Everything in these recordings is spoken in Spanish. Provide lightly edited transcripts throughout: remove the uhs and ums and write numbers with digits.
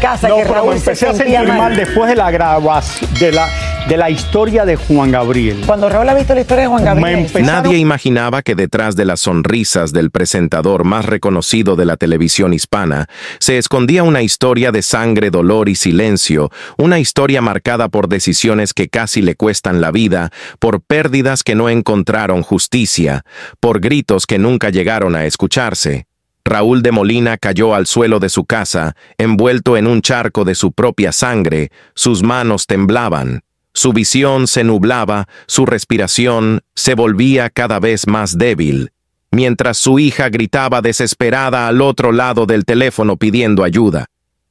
casa No, que pero Raúl me empecé a se sentía sentir mal mal. después de la grabación, de la historia de Juan Gabriel. Cuando Raúl ha visto la historia de Juan Gabriel. Nadie imaginaba que detrás de las sonrisas del presentador más reconocido de la televisión hispana se escondía una historia de sangre, dolor y silencio, una historia marcada por decisiones que casi le cuestan la vida, por pérdidas que no encontraron justicia, por gritos que nunca llegaron a escucharse. Raúl de Molina cayó al suelo de su casa, envuelto en un charco de su propia sangre, sus manos temblaban. Su visión se nublaba, su respiración se volvía cada vez más débil, mientras su hija gritaba desesperada al otro lado del teléfono pidiendo ayuda.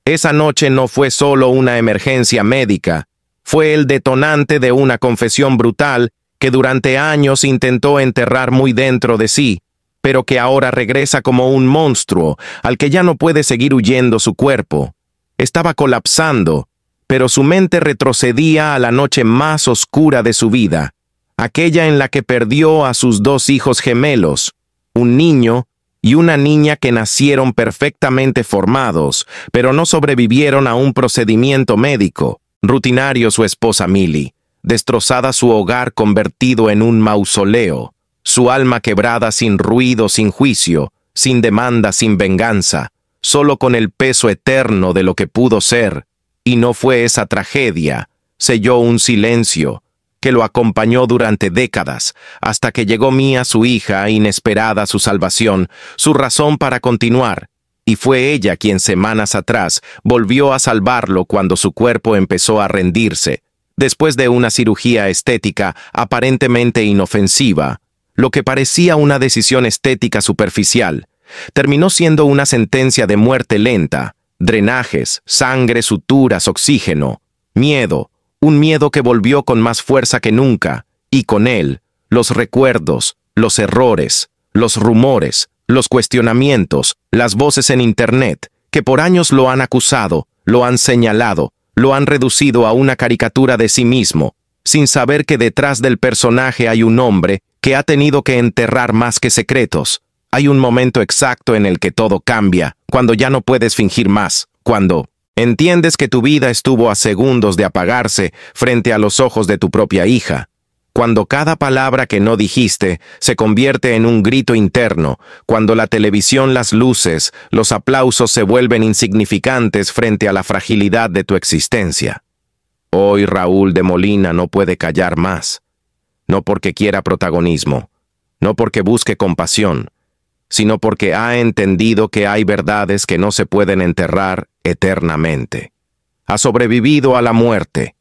Esa noche no fue solo una emergencia médica, fue el detonante de una confesión brutal que durante años intentó enterrar muy dentro de sí, pero que ahora regresa como un monstruo al que ya no puede seguir huyendo su cuerpo. Estaba colapsando, pero su mente retrocedía a la noche más oscura de su vida, aquella en la que perdió a sus dos hijos gemelos, un niño y una niña que nacieron perfectamente formados, pero no sobrevivieron a un procedimiento médico. Rutinario su esposa Milly, destrozada su hogar convertido en un mausoleo, su alma quebrada sin ruido, sin juicio, sin demanda, sin venganza, solo con el peso eterno de lo que pudo ser. Y no fue esa tragedia, selló un silencio que lo acompañó durante décadas, hasta que llegó Mía, su hija, inesperada su salvación, su razón para continuar, y fue ella quien semanas atrás volvió a salvarlo cuando su cuerpo empezó a rendirse, después de una cirugía estética aparentemente inofensiva. Lo que parecía una decisión estética superficial, terminó siendo una sentencia de muerte lenta, drenajes, sangre, suturas, oxígeno, miedo, un miedo que volvió con más fuerza que nunca, y con él, los recuerdos, los errores, los rumores, los cuestionamientos, las voces en Internet, que por años lo han acusado, lo han señalado, lo han reducido a una caricatura de sí mismo, sin saber que detrás del personaje hay un hombre que ha tenido que enterrar más que secretos. Hay un momento exacto en el que todo cambia, cuando ya no puedes fingir más, cuando entiendes que tu vida estuvo a segundos de apagarse frente a los ojos de tu propia hija, cuando cada palabra que no dijiste se convierte en un grito interno, cuando la televisión, las luces, los aplausos se vuelven insignificantes frente a la fragilidad de tu existencia. Hoy Raúl de Molina no puede callar más, no porque quiera protagonismo, no porque busque compasión, sino porque ha entendido que hay verdades que no se pueden enterrar eternamente. Ha sobrevivido a la muerte,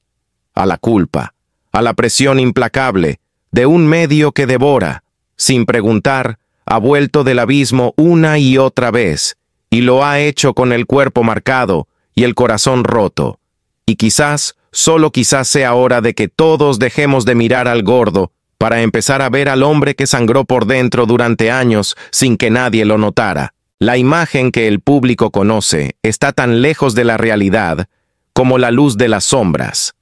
a la culpa, a la presión implacable de un medio que devora, sin preguntar, ha vuelto del abismo una y otra vez, y lo ha hecho con el cuerpo marcado y el corazón roto. Y quizás, solo quizás sea hora de que todos dejemos de mirar al gordo para empezar a ver al hombre que sangró por dentro durante años sin que nadie lo notara. La imagen que el público conoce está tan lejos de la realidad como la luz de las sombras.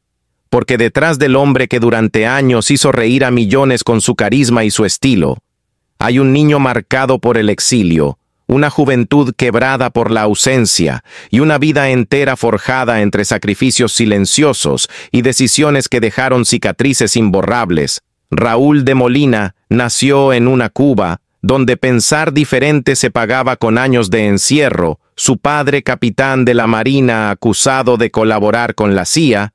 Porque detrás del hombre que durante años hizo reír a millones con su carisma y su estilo, hay un niño marcado por el exilio, una juventud quebrada por la ausencia y una vida entera forjada entre sacrificios silenciosos y decisiones que dejaron cicatrices imborrables. Raúl de Molina nació en una Cuba donde pensar diferente se pagaba con años de encierro. Su padre, capitán de la Marina acusado de colaborar con la CIA,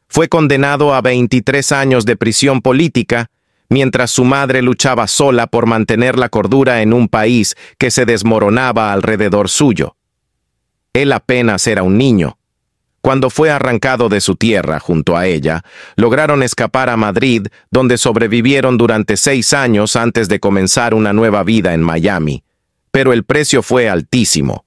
fue condenado a 23 años de prisión política, mientras su madre luchaba sola por mantener la cordura en un país que se desmoronaba alrededor suyo. Él apenas era un niño. Cuando fue arrancado de su tierra junto a ella, lograron escapar a Madrid, donde sobrevivieron durante 6 años antes de comenzar una nueva vida en Miami. Pero el precio fue altísimo.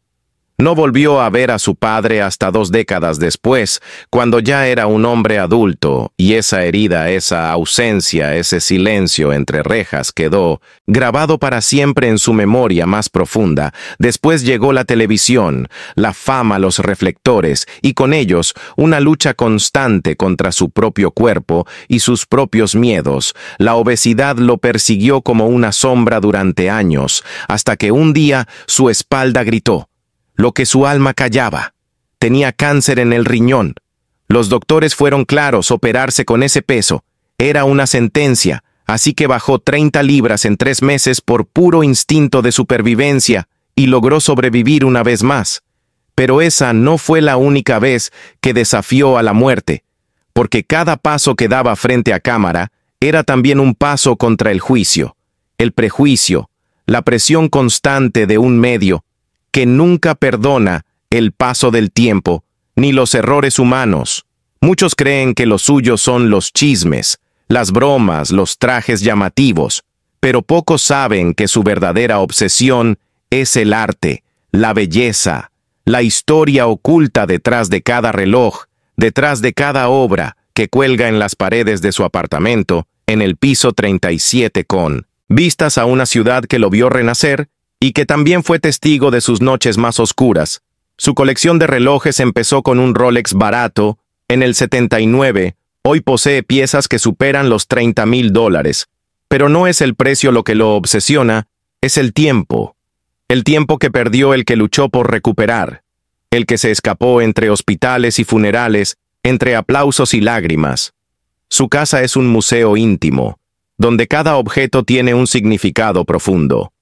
No volvió a ver a su padre hasta 2 décadas después, cuando ya era un hombre adulto, y esa herida, esa ausencia, ese silencio entre rejas quedó grabado para siempre en su memoria más profunda. Después llegó la televisión, la fama, los reflectores, y con ellos una lucha constante contra su propio cuerpo y sus propios miedos. La obesidad lo persiguió como una sombra durante años, hasta que un día su espalda gritó lo que su alma callaba. Tenía cáncer en el riñón. Los doctores fueron claros: operarse con ese peso era una sentencia, así que bajó 30 libras en 3 meses por puro instinto de supervivencia y logró sobrevivir una vez más. Pero esa no fue la única vez que desafió a la muerte, porque cada paso que daba frente a cámara era también un paso contra el juicio, el prejuicio, la presión constante de un medio que nunca perdona el paso del tiempo ni los errores humanos. Muchos creen que lo suyo son los chismes, las bromas, los trajes llamativos, pero pocos saben que su verdadera obsesión es el arte, la belleza, la historia oculta detrás de cada reloj, detrás de cada obra que cuelga en las paredes de su apartamento en el piso 37 con vistas a una ciudad que lo vio renacer y que también fue testigo de sus noches más oscuras. Su colección de relojes empezó con un Rolex barato en el 79, hoy posee piezas que superan los $30,000. Pero no es el precio lo que lo obsesiona, es el tiempo. El tiempo que perdió, el que luchó por recuperar, el que se escapó entre hospitales y funerales, entre aplausos y lágrimas. Su casa es un museo íntimo, donde cada objeto tiene un significado profundo.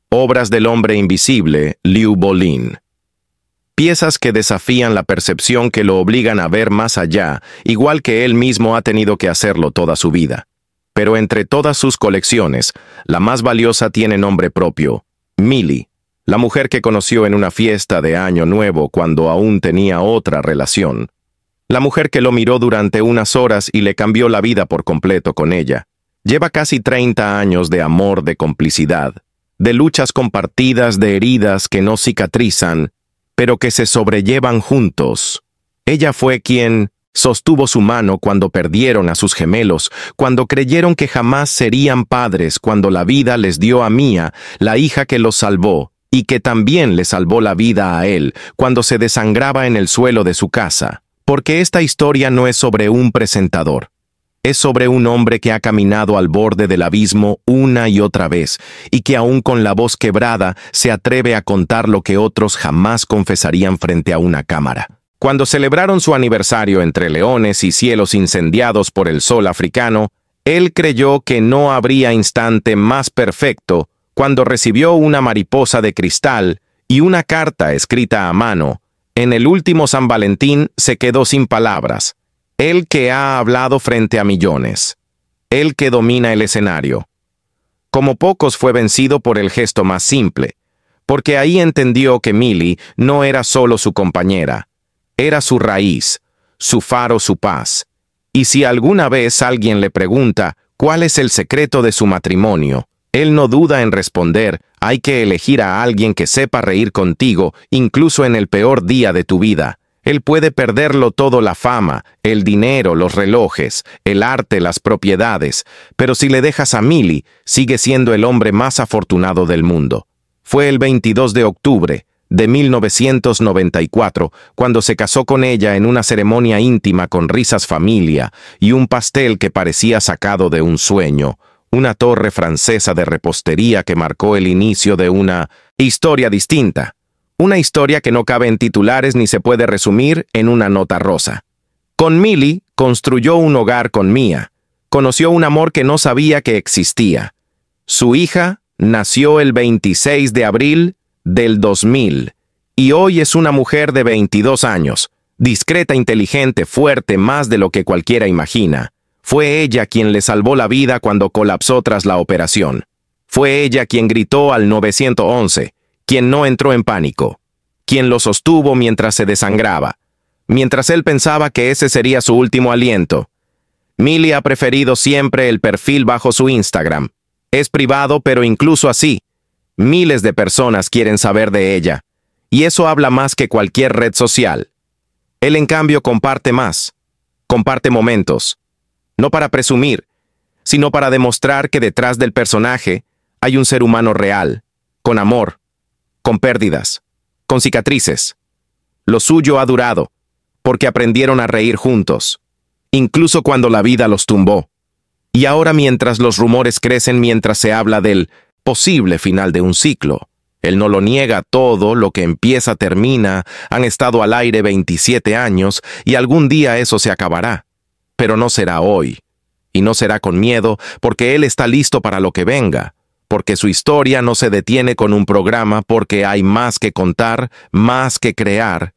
Obras del hombre invisible, Liu Bolin. Piezas que desafían la percepción, que lo obligan a ver más allá, igual que él mismo ha tenido que hacerlo toda su vida. Pero entre todas sus colecciones, la más valiosa tiene nombre propio: Millie, la mujer que conoció en una fiesta de Año Nuevo cuando aún tenía otra relación. La mujer que lo miró durante unas horas y le cambió la vida por completo con ella. Lleva casi 30 años de amor, de complicidad, de luchas compartidas, de heridas que no cicatrizan, pero que se sobrellevan juntos. Ella fue quien sostuvo su mano cuando perdieron a sus gemelos, cuando creyeron que jamás serían padres, cuando la vida les dio a Mia, la hija que los salvó, y que también le salvó la vida a él, cuando se desangraba en el suelo de su casa. Porque esta historia no es sobre un presentador. Es sobre un hombre que ha caminado al borde del abismo una y otra vez, y que aún con la voz quebrada se atreve a contar lo que otros jamás confesarían frente a una cámara. Cuando celebraron su aniversario entre leones y cielos incendiados por el sol africano, él creyó que no habría instante más perfecto cuando recibió una mariposa de cristal y una carta escrita a mano. En el último San Valentín se quedó sin palabras. Él que ha hablado frente a millones. Él que domina el escenario. Como pocos, fue vencido por el gesto más simple, porque ahí entendió que Millie no era solo su compañera, era su raíz, su faro, su paz. Y si alguna vez alguien le pregunta cuál es el secreto de su matrimonio, él no duda en responder: hay que elegir a alguien que sepa reír contigo, incluso en el peor día de tu vida. Él puede perderlo todo: la fama, el dinero, los relojes, el arte, las propiedades, pero si le dejas a Millie, sigue siendo el hombre más afortunado del mundo. Fue el 22 de octubre de 1994 cuando se casó con ella en una ceremonia íntima con risas, familia y un pastel que parecía sacado de un sueño, una torre francesa de repostería que marcó el inicio de una historia distinta. Una historia que no cabe en titulares ni se puede resumir en una nota rosa. Con Millie construyó un hogar con Mia. Conoció un amor que no sabía que existía. Su hija nació el 26 de abril del 2000 y hoy es una mujer de 22 años, discreta, inteligente, fuerte, más de lo que cualquiera imagina. Fue ella quien le salvó la vida cuando colapsó tras la operación. Fue ella quien gritó al 911. Quien no entró en pánico, quien lo sostuvo mientras se desangraba, mientras él pensaba que ese sería su último aliento. Millie ha preferido siempre el perfil bajo su Instagram. Es privado, pero incluso así, miles de personas quieren saber de ella, y eso habla más que cualquier red social. Él, en cambio, comparte más, comparte momentos, no para presumir, sino para demostrar que detrás del personaje hay un ser humano real, con amor, con pérdidas, con cicatrices. Lo suyo ha durado, porque aprendieron a reír juntos, incluso cuando la vida los tumbó. Y ahora, mientras los rumores crecen, mientras se habla del posible final de un ciclo, Él no lo niega todo, lo que empieza termina, han estado al aire 27 años y algún día eso se acabará. Pero no será hoy. Y no será con miedo, porque él está listo para lo que venga. Porque su historia no se detiene con un programa, porque hay más que contar, más que crear.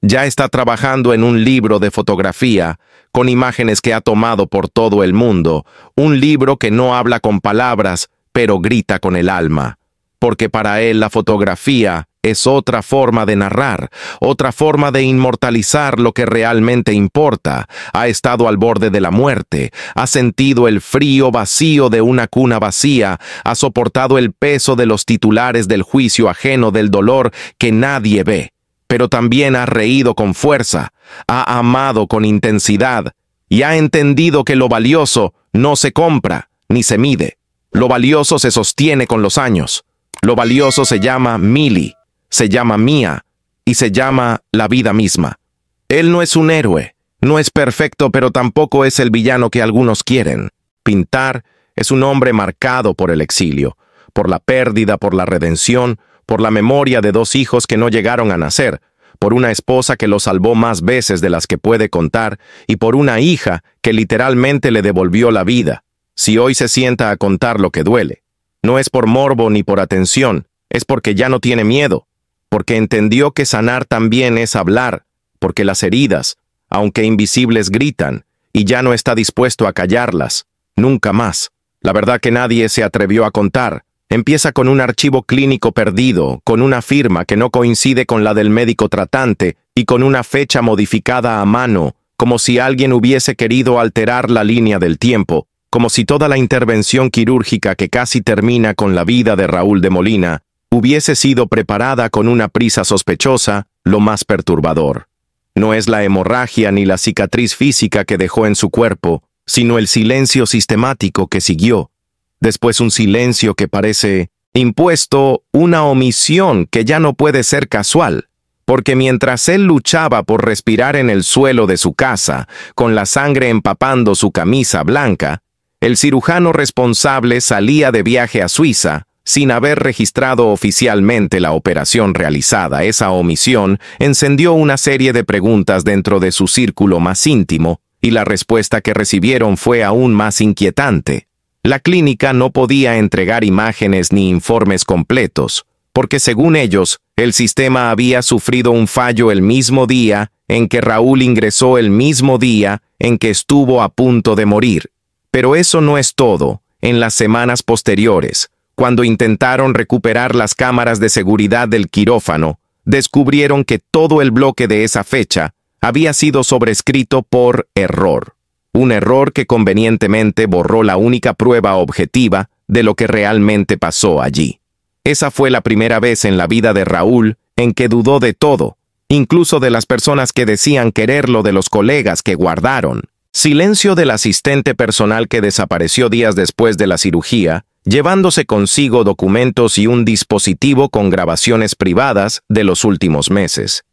Ya está trabajando en un libro de fotografía, con imágenes que ha tomado por todo el mundo, un libro que no habla con palabras, pero grita con el alma. Porque para él la fotografía es otra forma de narrar, otra forma de inmortalizar lo que realmente importa. Ha estado al borde de la muerte, ha sentido el frío vacío de una cuna vacía, ha soportado el peso de los titulares del juicio ajeno del dolor que nadie ve, pero también ha reído con fuerza, ha amado con intensidad y ha entendido que lo valioso no se compra ni se mide. Lo valioso se sostiene con los años. Lo valioso se llama Millie, se llama Mia y se llama la vida misma. Él no es un héroe, no es perfecto, pero tampoco es el villano que algunos quieren. Pintar es un hombre marcado por el exilio, por la pérdida, por la redención, por la memoria de 2 hijos que no llegaron a nacer, por una esposa que lo salvó más veces de las que puede contar y por una hija que literalmente le devolvió la vida. Si hoy se sienta a contar lo que duele, no es por morbo ni por atención, es porque ya no tiene miedo, porque entendió que sanar también es hablar, porque las heridas, aunque invisibles, gritan, y ya no está dispuesto a callarlas, nunca más. La verdad que nadie se atrevió a contar. Empieza con un archivo clínico perdido, con una firma que no coincide con la del médico tratante y con una fecha modificada a mano, como si alguien hubiese querido alterar la línea del tiempo, como si toda la intervención quirúrgica que casi termina con la vida de Raúl de Molina hubiese sido preparada con una prisa sospechosa, lo más perturbador. No es la hemorragia ni la cicatriz física que dejó en su cuerpo, sino el silencio sistemático que siguió. Después un silencio que parece impuesto, una omisión que ya no puede ser casual, porque mientras él luchaba por respirar en el suelo de su casa, con la sangre empapando su camisa blanca, el cirujano responsable salía de viaje a Suiza sin haber registrado oficialmente la operación realizada. Esa omisión encendió una serie de preguntas dentro de su círculo más íntimo, y la respuesta que recibieron fue aún más inquietante. La clínica no podía entregar imágenes ni informes completos, porque según ellos, el sistema había sufrido un fallo el mismo día en que Raúl ingresó, el mismo día en que estuvo a punto de morir. Pero eso no es todo. En las semanas posteriores, cuando intentaron recuperar las cámaras de seguridad del quirófano, descubrieron que todo el bloque de esa fecha había sido sobrescrito por error. Un error que convenientemente borró la única prueba objetiva de lo que realmente pasó allí. Esa fue la primera vez en la vida de Raúl en que dudó de todo, incluso de las personas que decían quererlo, de los colegas que guardaron. Silencio del asistente personal que desapareció días después de la cirugía, llevándose consigo documentos y un dispositivo con grabaciones privadas de los últimos meses.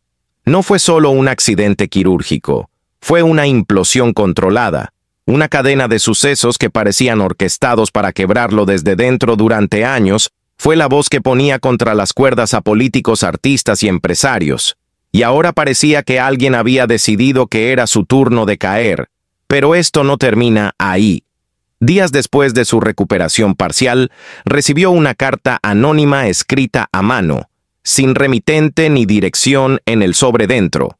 No fue solo un accidente quirúrgico, fue una implosión controlada, una cadena de sucesos que parecían orquestados para quebrarlo desde dentro durante años. Fue la voz que ponía contra las cuerdas a políticos, artistas y empresarios, y ahora parecía que alguien había decidido que era su turno de caer. Pero esto no termina ahí. Días después de su recuperación parcial, recibió una carta anónima escrita a mano, sin remitente ni dirección en el sobre dentro.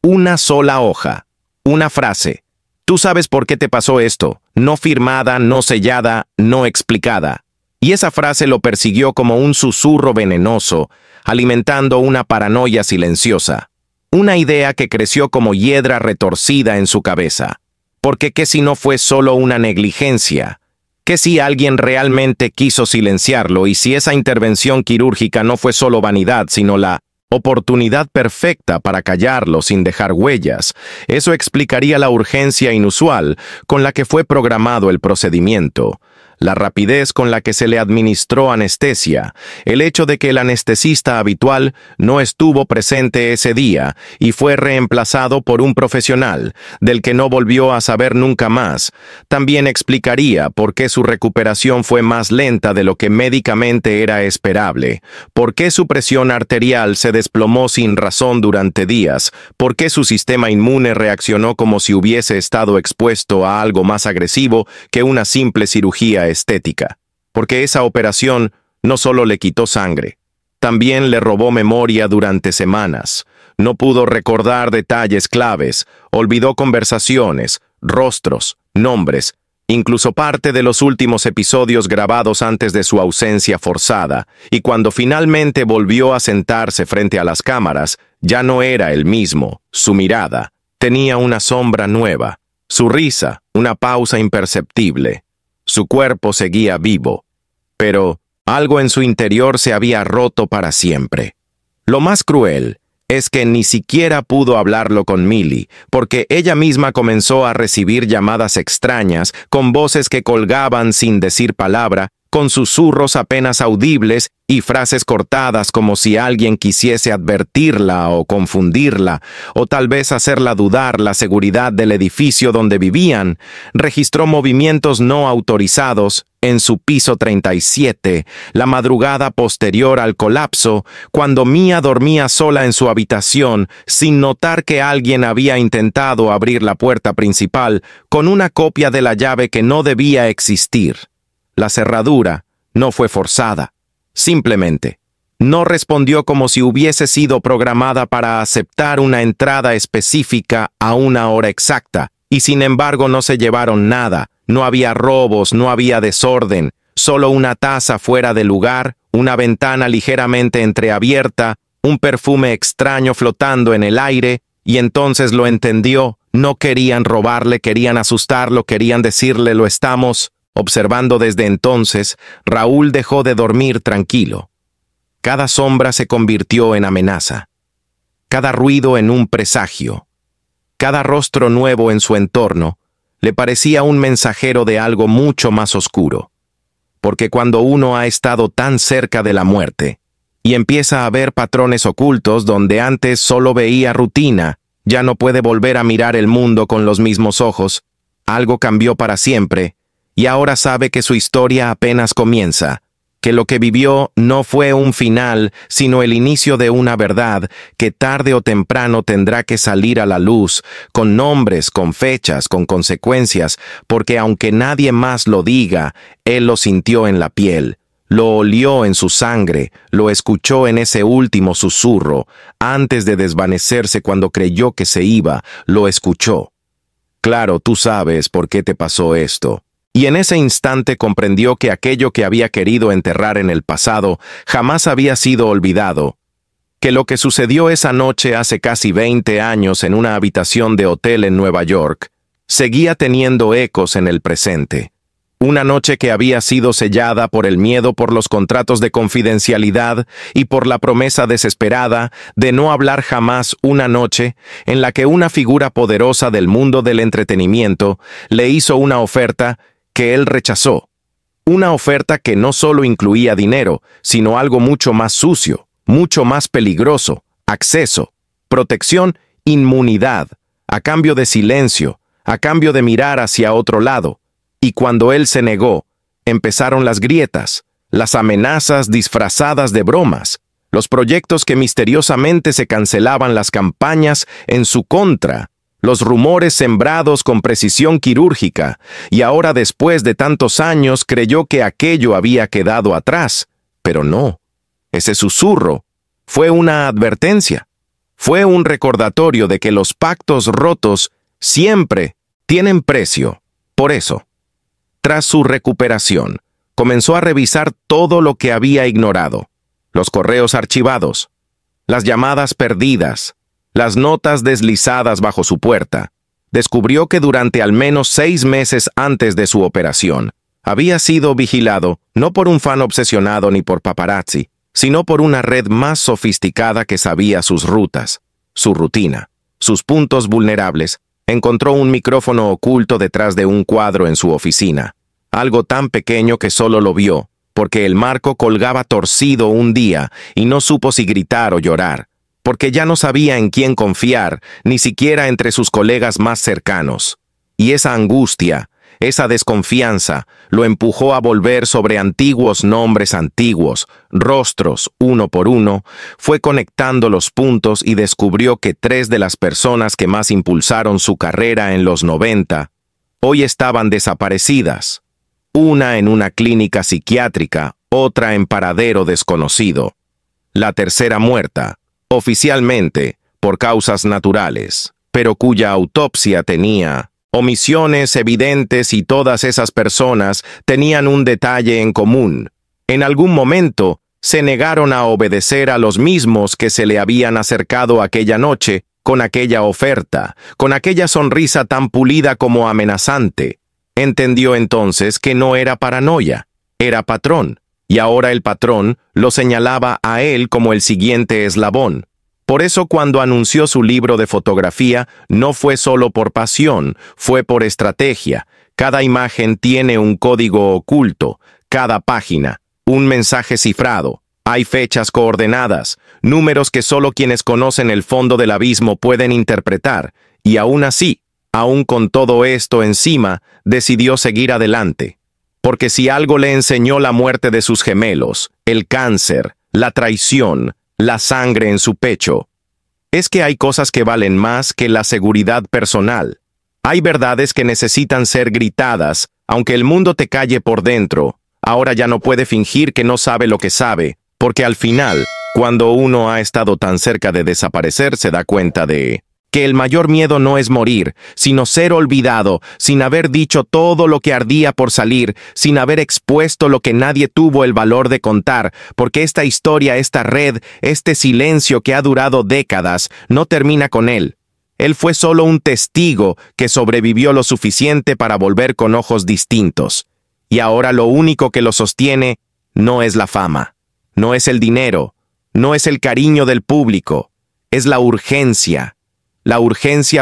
Una sola hoja, una frase. Tú sabes por qué te pasó esto, no firmada, no sellada, no explicada. Y esa frase lo persiguió como un susurro venenoso, alimentando una paranoia silenciosa. Una idea que creció como hiedra retorcida en su cabeza. Porque ¿qué si no fue solo una negligencia? ¿Qué si alguien realmente quiso silenciarlo? Y si esa intervención quirúrgica no fue solo vanidad, sino la oportunidad perfecta para callarlo sin dejar huellas. Eso explicaría la urgencia inusual con la que fue programado el procedimiento. la rapidez con la que se le administró anestesia, el hecho de que el anestesista habitual no estuvo presente ese día y fue reemplazado por un profesional, del que no volvió a saber nunca más, también explicaría por qué su recuperación fue más lenta de lo que médicamente era esperable, por qué su presión arterial se desplomó sin razón durante días, por qué su sistema inmune reaccionó como si hubiese estado expuesto a algo más agresivo que una simple cirugía estética. Porque esa operación no solo le quitó sangre, también le robó memoria durante semanas. No pudo recordar detalles claves, olvidó conversaciones, rostros, nombres, incluso parte de los últimos episodios grabados antes de su ausencia forzada, y cuando finalmente volvió a sentarse frente a las cámaras, ya no era el mismo. Su mirada tenía una sombra nueva, su risa una pausa imperceptible. Su cuerpo seguía vivo, pero algo en su interior se había roto para siempre. Lo más cruel es que ni siquiera pudo hablarlo con Millie, porque ella misma comenzó a recibir llamadas extrañas, con voces que colgaban sin decir palabra, con susurros apenas audibles y frases cortadas como si alguien quisiese advertirla o confundirla, o tal vez hacerla dudar la seguridad del edificio donde vivían. Registró movimientos no autorizados en su piso 37, la madrugada posterior al colapso, cuando Mia dormía sola en su habitación, sin notar que alguien había intentado abrir la puerta principal con una copia de la llave que no debía existir. La cerradura no fue forzada. Simplemente, no respondió como si hubiese sido programada para aceptar una entrada específica a una hora exacta, y sin embargo no se llevaron nada. No había robos, no había desorden, solo una taza fuera de lugar, una ventana ligeramente entreabierta, un perfume extraño flotando en el aire, y entonces lo entendió. No querían robarle, querían asustarlo, querían decirle lo estamos observando desde entonces. Raúl dejó de dormir tranquilo. Cada sombra se convirtió en amenaza, cada ruido en un presagio, cada rostro nuevo en su entorno le parecía un mensajero de algo mucho más oscuro. Porque cuando uno ha estado tan cerca de la muerte y empieza a ver patrones ocultos donde antes solo veía rutina, ya no puede volver a mirar el mundo con los mismos ojos. Algo cambió para siempre, y ahora sabe que su historia apenas comienza, que lo que vivió no fue un final, sino el inicio de una verdad que tarde o temprano tendrá que salir a la luz, con nombres, con fechas, con consecuencias, porque aunque nadie más lo diga, él lo sintió en la piel, lo olió en su sangre, lo escuchó en ese último susurro, antes de desvanecerse cuando creyó que se iba, lo escuchó. Claro, tú sabes por qué te pasó esto. Y en ese instante comprendió que aquello que había querido enterrar en el pasado jamás había sido olvidado, que lo que sucedió esa noche hace casi 20 años en una habitación de hotel en Nueva York seguía teniendo ecos en el presente. Una noche que había sido sellada por el miedo por los contratos de confidencialidad y por la promesa desesperada de no hablar jamás, una noche en la que una figura poderosa del mundo del entretenimiento le hizo una oferta que él rechazó. Una oferta que no solo incluía dinero, sino algo mucho más sucio, mucho más peligroso: acceso, protección, inmunidad, a cambio de silencio, a cambio de mirar hacia otro lado. Y cuando él se negó, empezaron las grietas, las amenazas disfrazadas de bromas, los proyectos que misteriosamente se cancelaban, las campañas en su contra, los rumores sembrados con precisión quirúrgica, y ahora, después de tantos años, creyó que aquello había quedado atrás. Pero no. Ese susurro fue una advertencia. Fue un recordatorio de que los pactos rotos siempre tienen precio. Por eso, tras su recuperación, comenzó a revisar todo lo que había ignorado: los correos archivados, las llamadas perdidas, las notas deslizadas bajo su puerta. Descubrió que durante al menos 6 meses antes de su operación, había sido vigilado no por un fan obsesionado ni por paparazzi, sino por una red más sofisticada que sabía sus rutas, su rutina, sus puntos vulnerables. Encontró un micrófono oculto detrás de un cuadro en su oficina. algo tan pequeño que solo lo vio, porque el marco colgaba torcido un día y no supo si gritar o llorar, porque ya no sabía en quién confiar, ni siquiera entre sus colegas más cercanos. Y esa angustia, esa desconfianza, lo empujó a volver sobre antiguos nombres antiguos, rostros, uno por uno, fue conectando los puntos y descubrió que 3 de las personas que más impulsaron su carrera en los 90, hoy estaban desaparecidas. Una en una clínica psiquiátrica, otra en paradero desconocido. La tercera muerta, oficialmente, por causas naturales, pero cuya autopsia tenía omisiones evidentes y todas esas personas tenían un detalle en común. En algún momento, se negaron a obedecer a los mismos que se le habían acercado aquella noche con aquella oferta, con aquella sonrisa tan pulida como amenazante. Entendió entonces que no era paranoia, era patrón, y ahora el patrón lo señalaba a él como el siguiente eslabón. Por eso cuando anunció su libro de fotografía, no fue solo por pasión, fue por estrategia. Cada imagen tiene un código oculto, cada página, un mensaje cifrado. Hay fechas coordenadas, números que solo quienes conocen el fondo del abismo pueden interpretar, y aún así, aún con todo esto encima, decidió seguir adelante. Porque si algo le enseñó la muerte de sus gemelos, el cáncer, la traición, la sangre en su pecho, es que hay cosas que valen más que la seguridad personal. Hay verdades que necesitan ser gritadas, aunque el mundo te calle por dentro. Ahora ya no puede fingir que no sabe lo que sabe, porque al final, cuando uno ha estado tan cerca de desaparecer, se da cuenta de que el mayor miedo no es morir, sino ser olvidado, sin haber dicho todo lo que ardía por salir, sin haber expuesto lo que nadie tuvo el valor de contar, porque esta historia, esta red, este silencio que ha durado décadas, no termina con él. Él fue solo un testigo que sobrevivió lo suficiente para volver con ojos distintos. Y ahora lo único que lo sostiene no es la fama, no es el dinero, no es el cariño del público, es la urgencia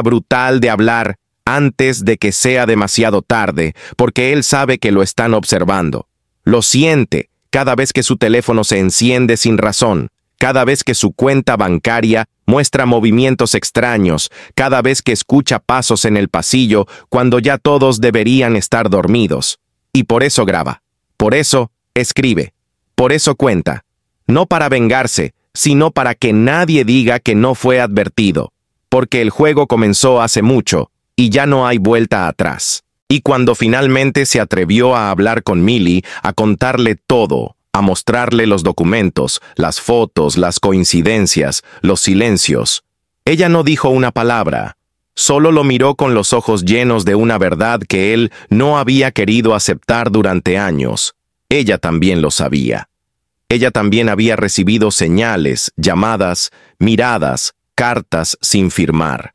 brutal de hablar antes de que sea demasiado tarde, porque él sabe que lo están observando. Lo siente cada vez que su teléfono se enciende sin razón, cada vez que su cuenta bancaria muestra movimientos extraños, cada vez que escucha pasos en el pasillo cuando ya todos deberían estar dormidos. Y por eso graba, por eso escribe, por eso cuenta, no para vengarse, sino para que nadie diga que no fue advertido. Porque el juego comenzó hace mucho, y ya no hay vuelta atrás. Y cuando finalmente se atrevió a hablar con Millie, a contarle todo, a mostrarle los documentos, las fotos, las coincidencias, los silencios, ella no dijo una palabra, solo lo miró con los ojos llenos de una verdad que él no había querido aceptar durante años. Ella también lo sabía. Ella también había recibido señales, llamadas, miradas, cartas sin firmar.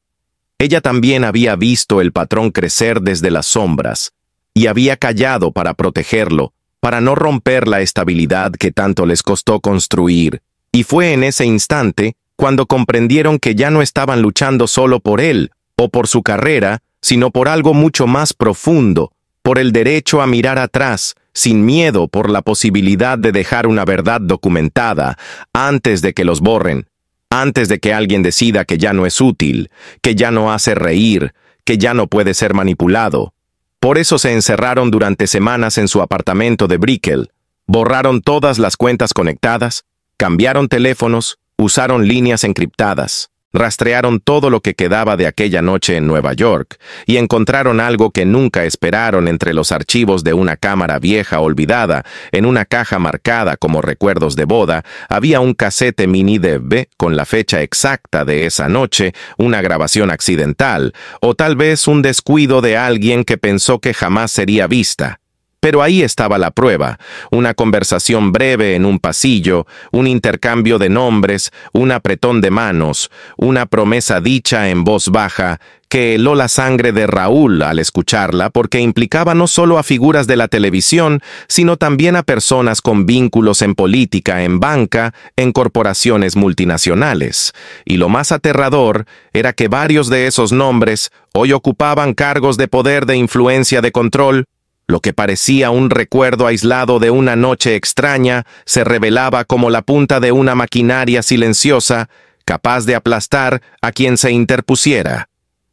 Ella también había visto el patrón crecer desde las sombras, y había callado para protegerlo, para no romper la estabilidad que tanto les costó construir, y fue en ese instante cuando comprendieron que ya no estaban luchando solo por él, o por su carrera, sino por algo mucho más profundo, por el derecho a mirar atrás, sin miedo por la posibilidad de dejar una verdad documentada, antes de que los borren. Antes de que alguien decida que ya no es útil, que ya no hace reír, que ya no puede ser manipulado. Por eso se encerraron durante semanas en su apartamento de Brickell, borraron todas las cuentas conectadas, cambiaron teléfonos, usaron líneas encriptadas, rastrearon todo lo que quedaba de aquella noche en Nueva York y encontraron algo que nunca esperaron entre los archivos de una cámara vieja olvidada. En una caja marcada como recuerdos de boda, había un casete mini DV con la fecha exacta de esa noche, una grabación accidental, o tal vez un descuido de alguien que pensó que jamás sería vista. Pero ahí estaba la prueba, una conversación breve en un pasillo, un intercambio de nombres, un apretón de manos, una promesa dicha en voz baja, que heló la sangre de Raúl al escucharla porque implicaba no solo a figuras de la televisión, sino también a personas con vínculos en política, en banca, en corporaciones multinacionales. Y lo más aterrador era que varios de esos nombres hoy ocupaban cargos de poder, de influencia, de control. Lo que parecía un recuerdo aislado de una noche extraña se revelaba como la punta de una maquinaria silenciosa, capaz de aplastar a quien se interpusiera.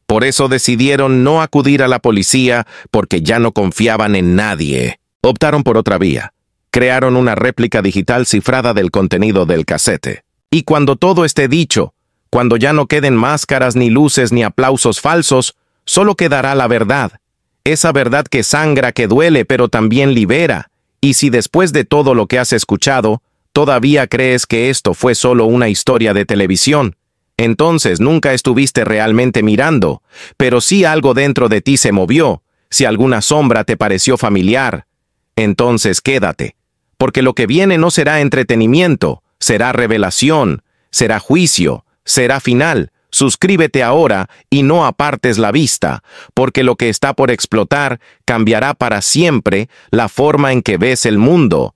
Por eso decidieron no acudir a la policía porque ya no confiaban en nadie. Optaron por otra vía. Crearon una réplica digital cifrada del contenido del casete. Y cuando todo esté dicho, cuando ya no queden máscaras ni luces ni aplausos falsos, solo quedará la verdad. Esa verdad que sangra, que duele, pero también libera. Y si después de todo lo que has escuchado, todavía crees que esto fue solo una historia de televisión, entonces nunca estuviste realmente mirando, pero si algo dentro de ti se movió, si alguna sombra te pareció familiar, entonces quédate, porque lo que viene no será entretenimiento, será revelación, será juicio, será final. Suscríbete ahora y no apartes la vista, porque lo que está por explotar cambiará para siempre la forma en que ves el mundo.